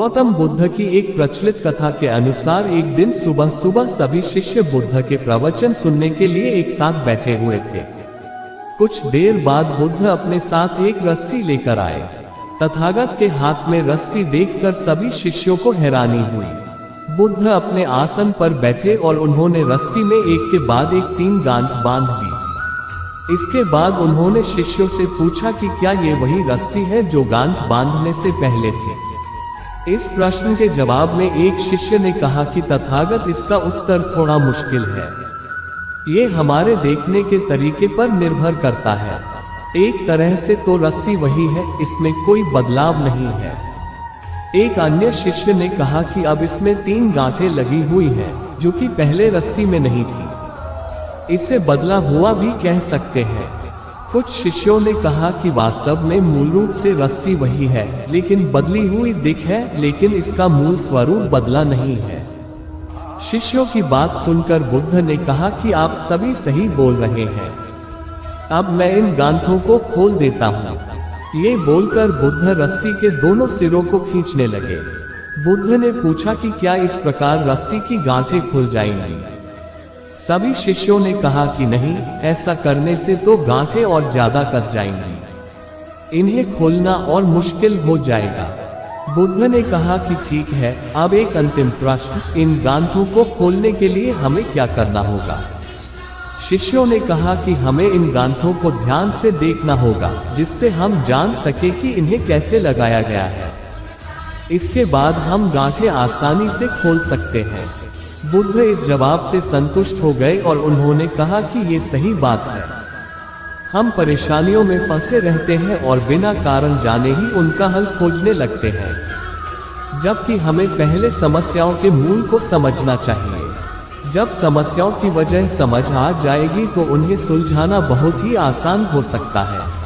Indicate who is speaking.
Speaker 1: गौतम बुद्ध की एक प्रचलित कथा के अनुसार एक दिन सुबह सुबह सभी शिष्य बुद्ध के प्रवचन सुनने के लिए एक साथ बैठे हुए थे। कुछ देर बाद बुद्ध अपने साथ एक रस्सी लेकर आए। तथागत के हाथ में रस्सी देखकर सभी शिष्यों को हैरानी हुई। बुद्ध अपने आसन पर बैठे और उन्होंने रस्सी में एक के बाद एक 3 गांठ बांध दी। इसके बाद उन्होंने शिष्यों से पूछा कि क्या ये वही रस्सी है जो गांठ बांधने से पहले थे। इस प्रश्न के जवाब में एक शिष्य ने कहा कि तथागत, इसका उत्तर थोड़ा मुश्किल है। ये हमारे देखने के तरीके पर निर्भर करता है। एक तरह से तो रस्सी वही है, इसमें कोई बदलाव नहीं है। एक अन्य शिष्य ने कहा कि अब इसमें 3 गांठें लगी हुई हैं, जो कि पहले रस्सी में नहीं थी। इसे बदला हुआ भी कह सकते हैं। कुछ शिष्यों ने कहा कि वास्तव में मूल रूप से रस्सी वही है, लेकिन बदली हुई दिख है, लेकिन इसका मूल स्वरूप बदला नहीं है। शिष्यों की बात सुनकर बुद्ध ने कहा कि आप सभी सही बोल रहे हैं। अब मैं इन गांठों को खोल देता हूँ। ये बोलकर बुद्ध रस्सी के दोनों सिरों को खींचने लगे। बुद्ध ने पूछा कि क्या इस प्रकार रस्सी की गांठें खुल जाएंगी। सभी शिष्यों ने कहा कि नहीं, ऐसा करने से तो गांठें और ज्यादा कस जाएंगी, इन्हें खोलना और मुश्किल हो जाएगा। बुद्ध ने कहा कि ठीक है, अब एक अंतिम प्रश्न, इन गांठों को खोलने के लिए हमें क्या करना होगा। शिष्यों ने कहा कि हमें इन गांठों को ध्यान से देखना होगा, जिससे हम जान सके कि इन्हें कैसे लगाया गया है। इसके बाद हम गांठें आसानी से खोल सकते हैं। बुद्ध इस जवाब से संतुष्ट हो गए और उन्होंने कहा कि ये सही बात है। हम परेशानियों में फंसे रहते हैं और बिना कारण जाने ही उनका हल खोजने लगते हैं, जबकि हमें पहले समस्याओं के मूल को समझना चाहिए। जब समस्याओं की वजह समझ आ जाएगी तो उन्हें सुलझाना बहुत ही आसान हो सकता है।